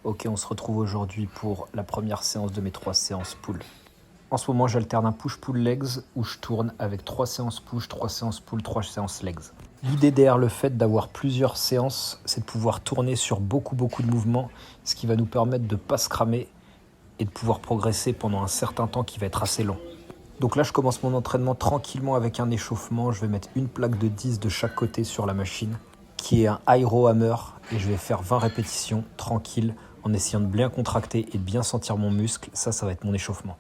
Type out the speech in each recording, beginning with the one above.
Ok, on se retrouve aujourd'hui pour la première séance de mes 3 séances pull. En ce moment, j'alterne un push-pull legs où je tourne avec 3 séances push, 3 séances pull, 3 séances legs. L'idée derrière le fait d'avoir plusieurs séances, c'est de pouvoir tourner sur beaucoup de mouvements, ce qui va nous permettre de ne pas se cramer et de pouvoir progresser pendant un certain temps qui va être assez long. Donc là, je commence mon entraînement tranquillement avec un échauffement. Je vais mettre une plaque de 10 de chaque côté sur la machine, qui est un high row hammer, et je vais faire 20 répétitions tranquille en essayant de bien contracter et de bien sentir mon muscle. Ça va être mon échauffement.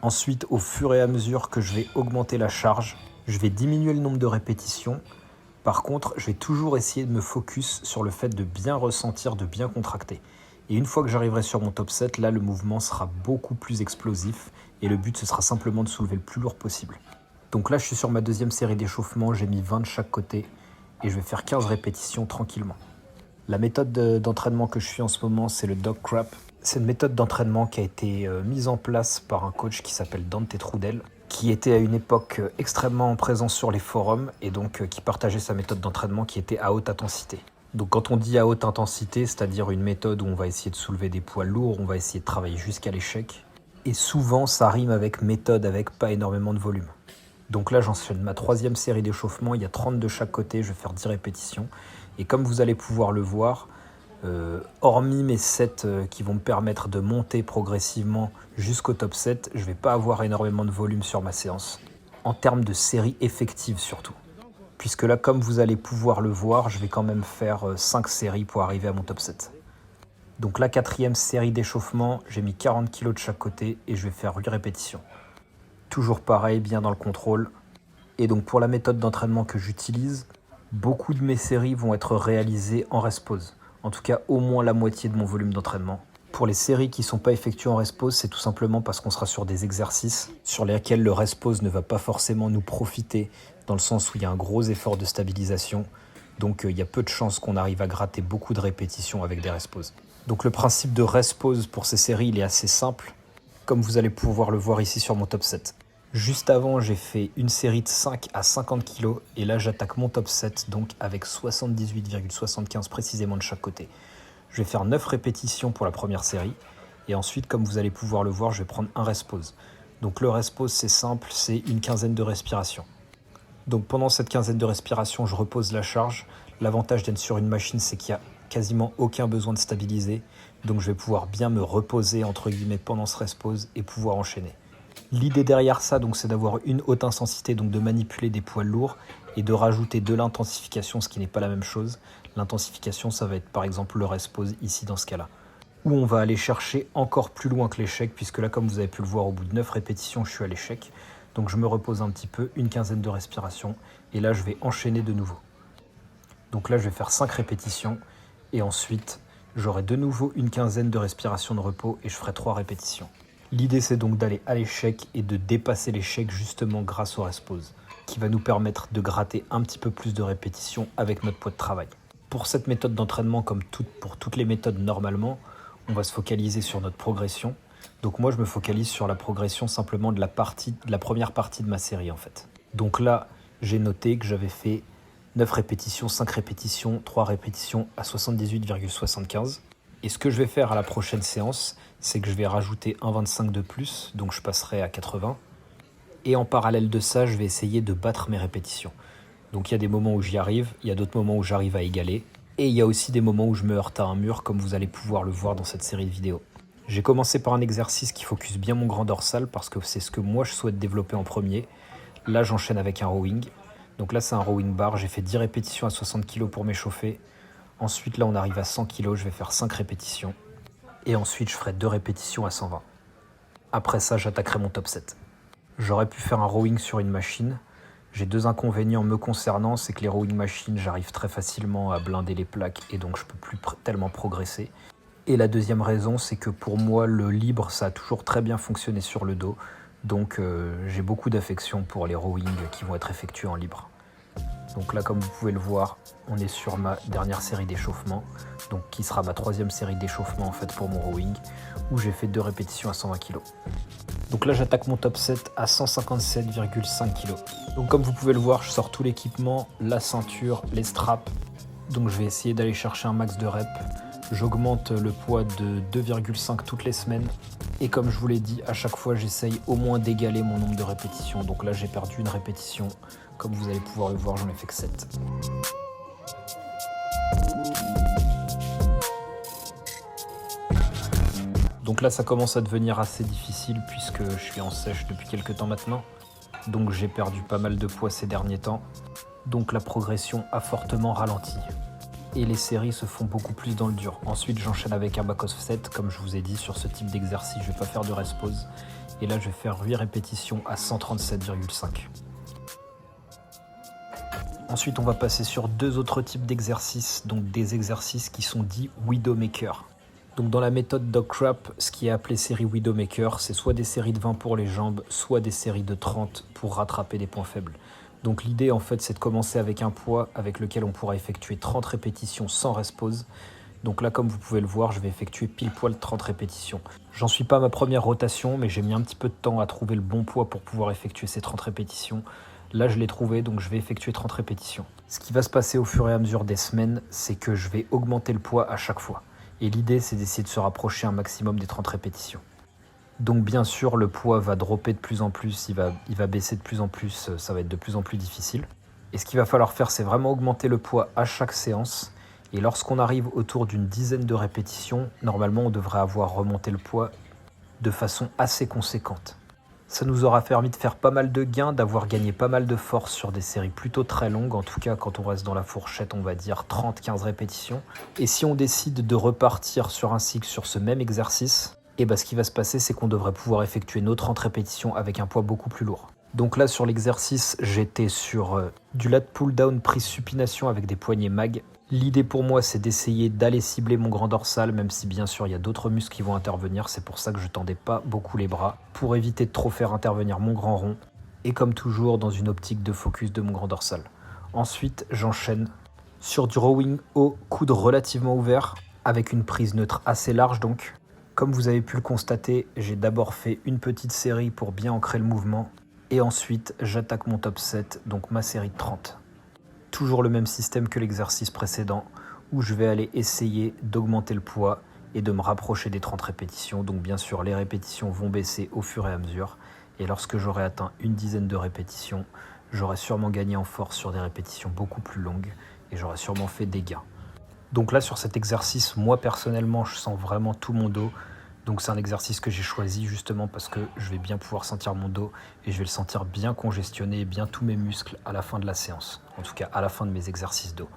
Ensuite, au fur et à mesure que je vais augmenter la charge, je vais diminuer le nombre de répétitions. Par contre, je vais toujours essayer de me focus sur le fait de bien ressentir, de bien contracter. Et une fois que j'arriverai sur mon top 7, là, le mouvement sera beaucoup plus explosif et le but, ce sera simplement de soulever le plus lourd possible. Donc là, je suis sur ma deuxième série d'échauffement, j'ai mis 20 de chaque côté et je vais faire 15 répétitions tranquillement. La méthode d'entraînement que je suis en ce moment, c'est le dog crap. C'est une méthode d'entraînement qui a été mise en place par un coach qui s'appelle Dante Trudel, qui était à une époque extrêmement présent sur les forums et donc qui partageait sa méthode d'entraînement qui était à haute intensité. Donc quand on dit à haute intensité, c'est-à-dire une méthode où on va essayer de soulever des poids lourds, on va essayer de travailler jusqu'à l'échec. Et souvent, ça rime avec méthode, avec pas énormément de volume. Donc là, j'enchaîne ma 3e série d'échauffement. Il y a 30 de chaque côté, je vais faire 10 répétitions. Et comme vous allez pouvoir le voir, hormis mes sets qui vont me permettre de monter progressivement jusqu'au top 7, je ne vais pas avoir énormément de volume sur ma séance. En termes de série effective surtout. Puisque là, comme vous allez pouvoir le voir, je vais quand même faire 5 séries pour arriver à mon top 7. Donc la 4e série d'échauffement, j'ai mis 40 kg de chaque côté et je vais faire 8 répétitions. Toujours pareil, bien dans le contrôle. Et donc pour la méthode d'entraînement que j'utilise, beaucoup de mes séries vont être réalisées en rest pause. En tout cas, au moins la moitié de mon volume d'entraînement. Pour les séries qui ne sont pas effectuées en rest pause, c'est tout simplement parce qu'on sera sur des exercices sur lesquels le rest pause ne va pas forcément nous profiter, dans le sens où il y a un gros effort de stabilisation. Donc il y a peu de chances qu'on arrive à gratter beaucoup de répétitions avec des rest pauses. Donc le principe de rest pause pour ces séries, il est assez simple, comme vous allez pouvoir le voir ici sur mon top 7. Juste avant, j'ai fait une série de 5 à 50 kg et là j'attaque mon top 7 donc avec 78,75 précisément de chaque côté. Je vais faire 9 répétitions pour la première série et ensuite, comme vous allez pouvoir le voir, je vais prendre un rest pause. Donc le rest pause, c'est simple, c'est une quinzaine de respirations. Donc pendant cette quinzaine de respirations, je repose la charge. L'avantage d'être sur une machine, c'est qu'il n'y a quasiment aucun besoin de stabiliser. Donc je vais pouvoir bien me reposer entre guillemets pendant ce rest pause et pouvoir enchaîner. L'idée derrière ça, donc, c'est d'avoir une haute intensité, donc de manipuler des poids lourds et de rajouter de l'intensification, ce qui n'est pas la même chose. L'intensification, ça va être par exemple le rest pause ici dans ce cas-là, où on va aller chercher encore plus loin que l'échec, puisque là, comme vous avez pu le voir, au bout de 9 répétitions, je suis à l'échec. Donc je me repose un petit peu, une quinzaine de respirations, et là je vais enchaîner de nouveau. Donc là je vais faire 5 répétitions, et ensuite j'aurai de nouveau une quinzaine de respirations de repos, et je ferai 3 répétitions. L'idée c'est donc d'aller à l'échec et de dépasser l'échec justement grâce au rest pause, qui va nous permettre de gratter un petit peu plus de répétitions avec notre poids de travail. Pour cette méthode d'entraînement, comme pour toutes les méthodes normalement, on va se focaliser sur notre progression. Donc moi je me focalise sur la progression simplement de la première partie de ma série en fait. Donc là j'ai noté que j'avais fait 9 répétitions, 5 répétitions, 3 répétitions à 78,75. Et ce que je vais faire à la prochaine séance, c'est que je vais rajouter un 25 de plus, donc je passerai à 80. Et en parallèle de ça, je vais essayer de battre mes répétitions. Donc il y a des moments où j'y arrive, il y a d'autres moments où j'arrive à égaler. Et il y a aussi des moments où je me heurte à un mur, comme vous allez pouvoir le voir dans cette série de vidéos. J'ai commencé par un exercice qui focus bien mon grand dorsal parce que c'est ce que moi je souhaite développer en premier. Là j'enchaîne avec un rowing. Donc là c'est un rowing bar, j'ai fait 10 répétitions à 60 kg pour m'échauffer. Ensuite là on arrive à 100 kg, je vais faire 5 répétitions. Et ensuite je ferai 2 répétitions à 120. Après ça j'attaquerai mon top 7. J'aurais pu faire un rowing sur une machine. J'ai 2 inconvénients me concernant, c'est que les rowing machines j'arrive très facilement à blinder les plaques et donc je peux plus tellement progresser. Et la deuxième raison, c'est que pour moi, le libre, ça a toujours très bien fonctionné sur le dos. Donc j'ai beaucoup d'affection pour les rowings qui vont être effectués en libre. Donc là, comme vous pouvez le voir, on est sur ma dernière série d'échauffement, donc qui sera ma 3e série d'échauffement en fait pour mon rowing, où j'ai fait 2 répétitions à 120 kg. Donc là, j'attaque mon top 7 à 157,5 kg. Donc comme vous pouvez le voir, je sors tout l'équipement, la ceinture, les straps. Donc je vais essayer d'aller chercher un max de reps J'augmente le poids de 2,5 toutes les semaines. Et comme je vous l'ai dit, à chaque fois, j'essaye au moins d'égaler mon nombre de répétitions. Donc là, j'ai perdu une répétition. Comme vous allez pouvoir le voir, j'en ai fait que 7. Donc là, ça commence à devenir assez difficile puisque je suis en sèche depuis quelques temps maintenant. Donc j'ai perdu pas mal de poids ces derniers temps. Donc la progression a fortement ralenti. Et les séries se font beaucoup plus dans le dur. Ensuite, j'enchaîne avec un back offset. Comme je vous ai dit, sur ce type d'exercice, je ne vais pas faire de rest pause. Et là, je vais faire 8 répétitions à 137,5. Ensuite, on va passer sur 2 autres types d'exercices, donc des exercices qui sont dits Widowmaker. Donc dans la méthode Dogtrap, ce qui est appelé série Widowmaker, c'est soit des séries de 20 pour les jambes, soit des séries de 30 pour rattraper des points faibles. Donc l'idée en fait c'est de commencer avec un poids avec lequel on pourra effectuer 30 répétitions sans rest pause. Donc là comme vous pouvez le voir, je vais effectuer pile poil 30 répétitions. J'en suis pas à ma première rotation, mais j'ai mis un petit peu de temps à trouver le bon poids pour pouvoir effectuer ces 30 répétitions. Là je l'ai trouvé, donc je vais effectuer 30 répétitions. Ce qui va se passer au fur et à mesure des semaines, c'est que je vais augmenter le poids à chaque fois. Et l'idée, c'est d'essayer de se rapprocher un maximum des 30 répétitions. Donc bien sûr, le poids va dropper de plus en plus, il va baisser de plus en plus, ça va être de plus en plus difficile. Et ce qu'il va falloir faire, c'est vraiment augmenter le poids à chaque séance. Et lorsqu'on arrive autour d'une dizaine de répétitions, normalement, on devrait avoir remonté le poids de façon assez conséquente. Ça nous aura permis de faire pas mal de gains, d'avoir gagné pas mal de force sur des séries plutôt très longues. En tout cas, quand on reste dans la fourchette, on va dire 30-15 répétitions. Et si on décide de repartir sur un cycle sur ce même exercice, et ce qui va se passer, c'est qu'on devrait pouvoir effectuer nos 30 répétitions avec un poids beaucoup plus lourd. Donc là, sur l'exercice, j'étais sur du lat pull down prise supination avec des poignets mag. L'idée pour moi, c'est d'essayer d'aller cibler mon grand dorsal, même si bien sûr il y a d'autres muscles qui vont intervenir. C'est pour ça que je tendais pas beaucoup les bras, pour éviter de trop faire intervenir mon grand rond. Et comme toujours, dans une optique de focus de mon grand dorsal. Ensuite, j'enchaîne sur du rowing haut, coude relativement ouvert, avec une prise neutre assez large donc. Comme vous avez pu le constater, j'ai d'abord fait une petite série pour bien ancrer le mouvement. Et ensuite, j'attaque mon top set, donc ma série de 30. Toujours le même système que l'exercice précédent, où je vais aller essayer d'augmenter le poids et de me rapprocher des 30 répétitions. Donc bien sûr, les répétitions vont baisser au fur et à mesure. Et lorsque j'aurai atteint une dizaine de répétitions, j'aurai sûrement gagné en force sur des répétitions beaucoup plus longues et j'aurai sûrement fait des gains. Donc là, sur cet exercice, moi personnellement, je sens vraiment tout mon dos. Donc c'est un exercice que j'ai choisi justement parce que je vais bien pouvoir sentir mon dos et je vais le sentir bien congestionné et bien tous mes muscles à la fin de la séance, en tout cas à la fin de mes exercices dos.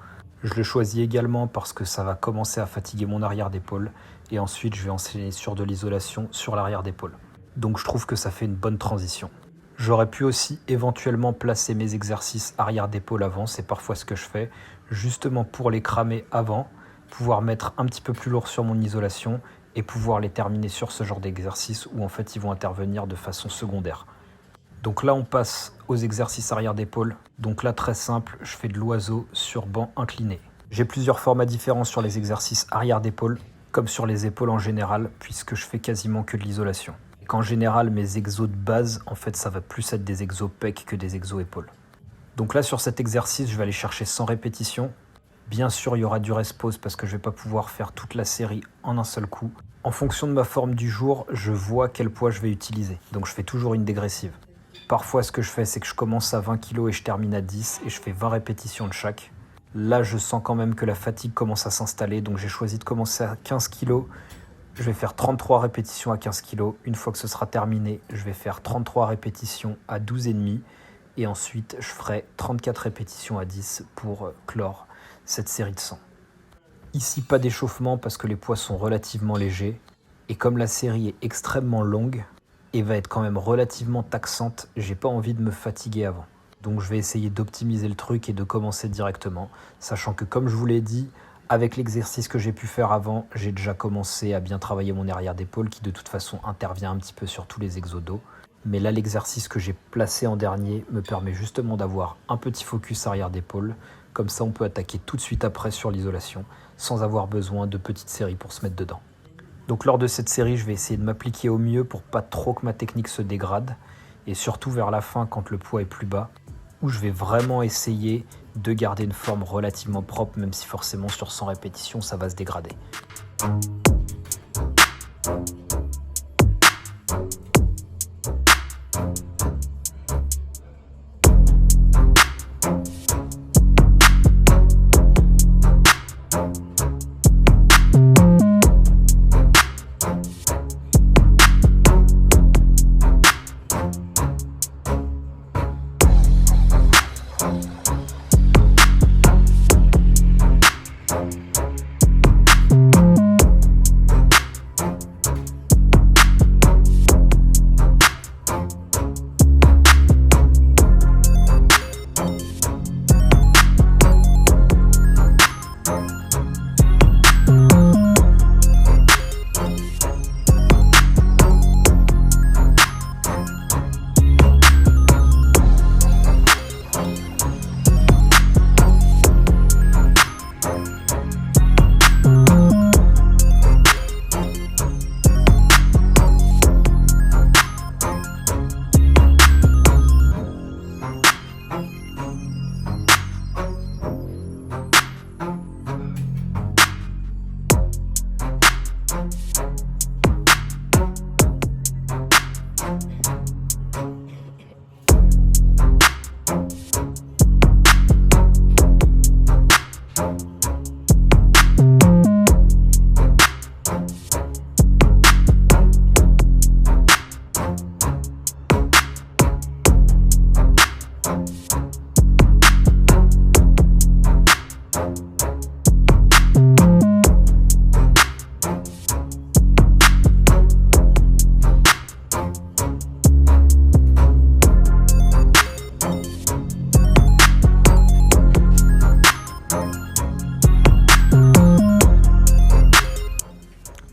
Je le choisis également parce que ça va commencer à fatiguer mon arrière d'épaule et ensuite je vais enchaîner sur de l'isolation sur l'arrière d'épaule. Donc je trouve que ça fait une bonne transition. J'aurais pu aussi éventuellement placer mes exercices arrière d'épaule avant, c'est parfois ce que je fais, justement pour les cramer avant, pouvoir mettre un petit peu plus lourd sur mon isolation et pouvoir les terminer sur ce genre d'exercice où en fait ils vont intervenir de façon secondaire. Donc là on passe aux exercices arrière d'épaule. Donc là très simple, je fais de l'oiseau sur banc incliné. J'ai plusieurs formats différents sur les exercices arrière d'épaule, comme sur les épaules en général, puisque je fais quasiment que de l'isolation. Et qu'en général mes exos de base, en fait ça va plus être des exos pecs que des exos épaules. Donc là sur cet exercice, je vais aller chercher 100 répétitions. Bien sûr, il y aura du rest pause parce que je ne vais pas pouvoir faire toute la série en un seul coup. En fonction de ma forme du jour, je vois quel poids je vais utiliser. Donc je fais toujours une dégressive. Parfois, ce que je fais, c'est que je commence à 20 kg et je termine à 10 et je fais 20 répétitions de chaque. Là, je sens quand même que la fatigue commence à s'installer. Donc j'ai choisi de commencer à 15 kg. Je vais faire 33 répétitions à 15 kg. Une fois que ce sera terminé, je vais faire 33 répétitions à 12,5. Et ensuite, je ferai 34 répétitions à 10 pour clore cette série de 100. Ici, pas d'échauffement parce que les poids sont relativement légers. Et comme la série est extrêmement longue et va être quand même relativement taxante, j'ai pas envie de me fatiguer avant. Donc je vais essayer d'optimiser le truc et de commencer directement, sachant que comme je vous l'ai dit, avec l'exercice que j'ai pu faire avant, j'ai déjà commencé à bien travailler mon arrière d'épaule qui de toute façon intervient un petit peu sur tous les exos dos. Mais là, l'exercice que j'ai placé en dernier me permet justement d'avoir un petit focus arrière d'épaule. Comme ça, on peut attaquer tout de suite après sur l'isolation, sans avoir besoin de petites séries pour se mettre dedans. Donc lors de cette série, je vais essayer de m'appliquer au mieux pour pas trop que ma technique se dégrade. Et surtout vers la fin, quand le poids est plus bas, où je vais vraiment essayer de garder une forme relativement propre, même si forcément sur 100 répétitions, ça va se dégrader.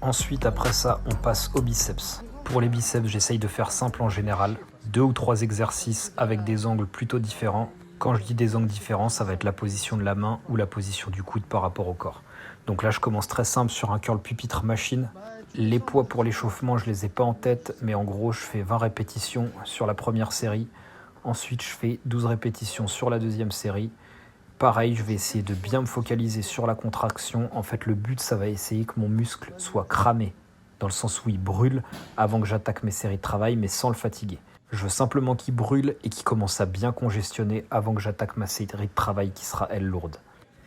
Ensuite, après ça, on passe aux biceps. Pour les biceps, j'essaye de faire simple en général. 2 ou 3 exercices avec des angles plutôt différents. Quand je dis des angles différents, ça va être la position de la main ou la position du coude par rapport au corps. Donc là, je commence très simple sur un curl pupitre machine. Les poids pour l'échauffement, je les ai pas en tête, mais en gros, je fais 20 répétitions sur la première série. Ensuite, je fais 12 répétitions sur la deuxième série. Pareil, je vais essayer de bien me focaliser sur la contraction. En fait, le but, ça va essayer que mon muscle soit cramé, dans le sens où il brûle avant que j'attaque mes séries de travail, mais sans le fatiguer. Je veux simplement qu'il brûle et qu'il commence à bien congestionner avant que j'attaque ma série de travail qui sera, elle, lourde.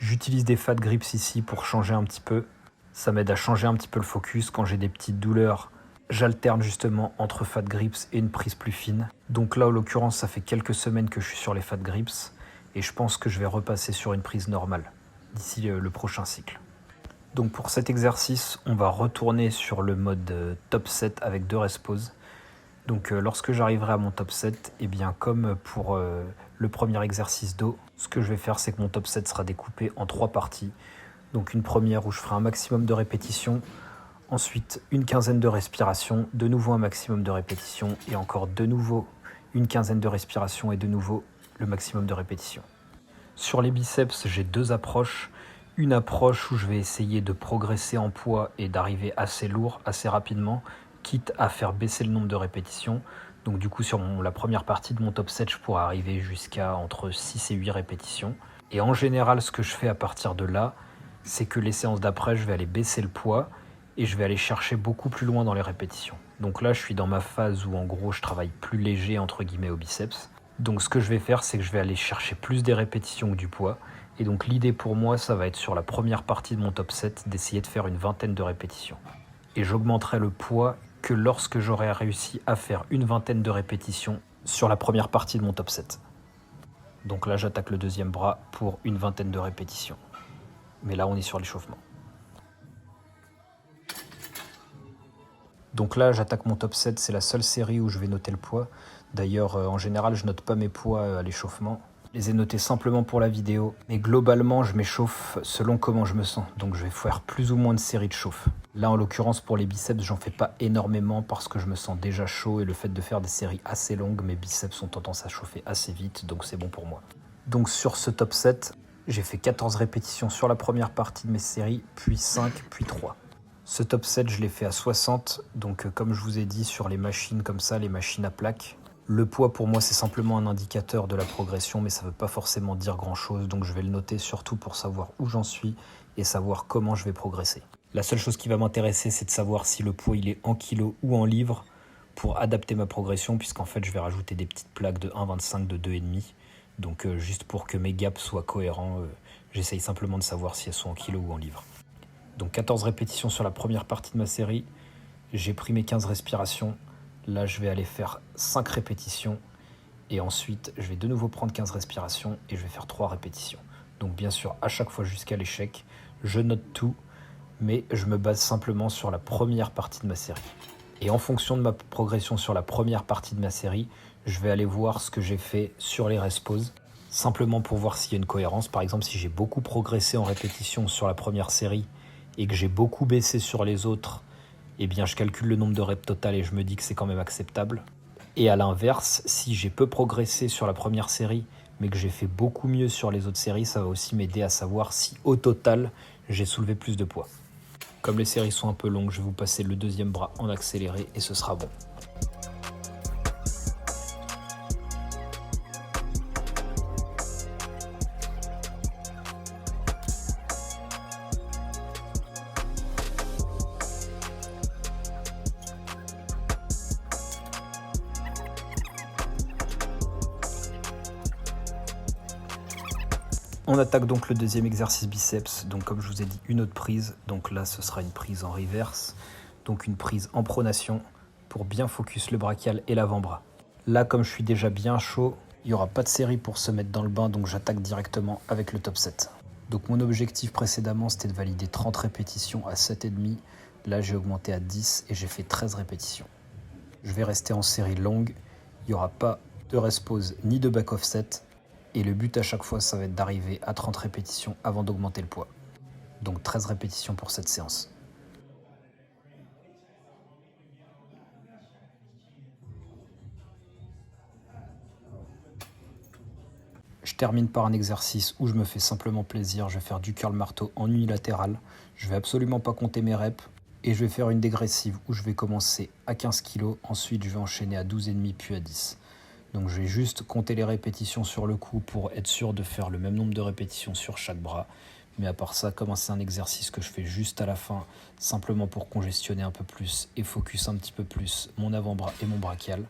J'utilise des fat grips ici pour changer un petit peu. Ça m'aide à changer un petit peu le focus. Quand j'ai des petites douleurs, j'alterne justement entre fat grips et une prise plus fine. Donc là, en l'occurrence, ça fait quelques semaines que je suis sur les fat grips. Et je pense que je vais repasser sur une prise normale d'ici le prochain cycle. Donc pour cet exercice, on va retourner sur le mode top set avec 2 rest pauses. Donc lorsque j'arriverai à mon top set, et bien comme pour le premier exercice dos, ce que je vais faire, c'est que mon top set sera découpé en 3 parties. Donc une première où je ferai un maximum de répétitions, ensuite une quinzaine de respirations, de nouveau un maximum de répétitions et encore de nouveau une quinzaine de respirations et de nouveau le maximum de répétitions. Sur les biceps, j'ai 2 approches. Une approche où je vais essayer de progresser en poids et d'arriver assez lourd, assez rapidement, quitte à faire baisser le nombre de répétitions. Donc du coup, sur la première partie de mon top set, je pourrais arriver jusqu'à entre 6 et 8 répétitions. Et en général, ce que je fais à partir de là, c'est que les séances d'après, je vais aller baisser le poids et je vais aller chercher beaucoup plus loin dans les répétitions. Donc là, je suis dans ma phase où en gros, je travaille plus léger entre guillemets au biceps. Donc ce que je vais faire, c'est que je vais aller chercher plus des répétitions que du poids. Et donc l'idée pour moi, ça va être sur la première partie de mon top set, d'essayer de faire une vingtaine de répétitions. Et j'augmenterai le poids que lorsque j'aurai réussi à faire une vingtaine de répétitions sur la première partie de mon top set. Donc là, j'attaque le deuxième bras pour une vingtaine de répétitions. Mais là, on est sur l'échauffement. Donc là, j'attaque mon top set, c'est la seule série où je vais noter le poids. D'ailleurs, en général, je note pas mes poids à l'échauffement. Je les ai notés simplement pour la vidéo. Mais globalement, je m'échauffe selon comment je me sens. Donc je vais faire plus ou moins de séries de chauffe. Là, en l'occurrence, pour les biceps, j'en fais pas énormément parce que je me sens déjà chaud. Et le fait de faire des séries assez longues, mes biceps ont tendance à chauffer assez vite. Donc c'est bon pour moi. Donc sur ce top set, j'ai fait 14 répétitions sur la première partie de mes séries, puis 5, puis 3. Ce top set, je l'ai fait à 60. Donc comme je vous ai dit, sur les machines comme ça, les machines à plaques, le poids pour moi c'est simplement un indicateur de la progression, mais ça ne veut pas forcément dire grand chose, donc je vais le noter surtout pour savoir où j'en suis et savoir comment je vais progresser. La seule chose qui va m'intéresser, c'est de savoir si le poids il est en kilos ou en livres pour adapter ma progression, puisqu'en fait je vais rajouter des petites plaques de 1,25, de 2,5. Donc juste pour que mes gaps soient cohérents, j'essaye simplement de savoir si elles sont en kilos ou en livres. Donc 14 répétitions sur la première partie de ma série. J'ai pris mes 15 respirations. Là je vais aller faire 5 répétitions. Et ensuite je vais de nouveau prendre 15 respirations et je vais faire 3 répétitions. Donc bien sûr à chaque fois jusqu'à l'échec, je note tout, mais je me base simplement sur la première partie de ma série. Et en fonction de ma progression sur la première partie de ma série, je vais aller voir ce que j'ai fait sur les rest-pauses, simplement pour voir s'il y a une cohérence. Par exemple, si j'ai beaucoup progressé en répétition sur la première série et que j'ai beaucoup baissé sur les autres, eh bien je calcule le nombre de reps total et je me dis que c'est quand même acceptable. Et à l'inverse, si j'ai peu progressé sur la première série, mais que j'ai fait beaucoup mieux sur les autres séries, ça va aussi m'aider à savoir si au total, j'ai soulevé plus de poids. Comme les séries sont un peu longues, je vais vous passer le deuxième bras en accéléré et ce sera bon. On attaque donc le deuxième exercice biceps. Donc comme je vous ai dit, une autre prise. Donc là, ce sera une prise en reverse. Donc une prise en pronation pour bien focus le brachial et l'avant-bras. Là, comme je suis déjà bien chaud, il n'y aura pas de série pour se mettre dans le bain. Donc j'attaque directement avec le top set. Donc mon objectif précédemment, c'était de valider 30 répétitions à 7,5. Là, j'ai augmenté à 10 et j'ai fait 13 répétitions. Je vais rester en série longue. Il n'y aura pas de rest pause ni de back offset. Et le but à chaque fois, ça va être d'arriver à 30 répétitions avant d'augmenter le poids. Donc 13 répétitions pour cette séance. Je termine par un exercice où je me fais simplement plaisir. Je vais faire du curl marteau en unilatéral. Je vais absolument pas compter mes reps. Et je vais faire une dégressive où je vais commencer à 15 kg. Ensuite, je vais enchaîner à 12,5 puis à 10. Donc je vais juste compter les répétitions sur le coup pour être sûr de faire le même nombre de répétitions sur chaque bras. Mais à part ça, comme c'est un exercice que je fais juste à la fin, simplement pour congestionner un peu plus et focus un petit peu plus mon avant-bras et mon brachial,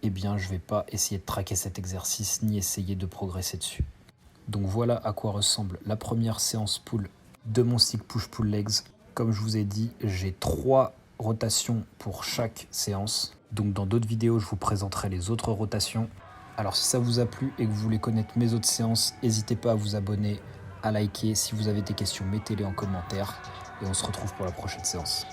eh bien je ne vais pas essayer de traquer cet exercice ni essayer de progresser dessus. Donc voilà à quoi ressemble la première séance pull de mon stick push-pull legs. Comme je vous ai dit, j'ai 3 rotations pour chaque séance. Donc dans d'autres vidéos, je vous présenterai les autres rotations. Alors si ça vous a plu et que vous voulez connaître mes autres séances, n'hésitez pas à vous abonner, à liker. Si vous avez des questions, mettez-les en commentaire. Et on se retrouve pour la prochaine séance.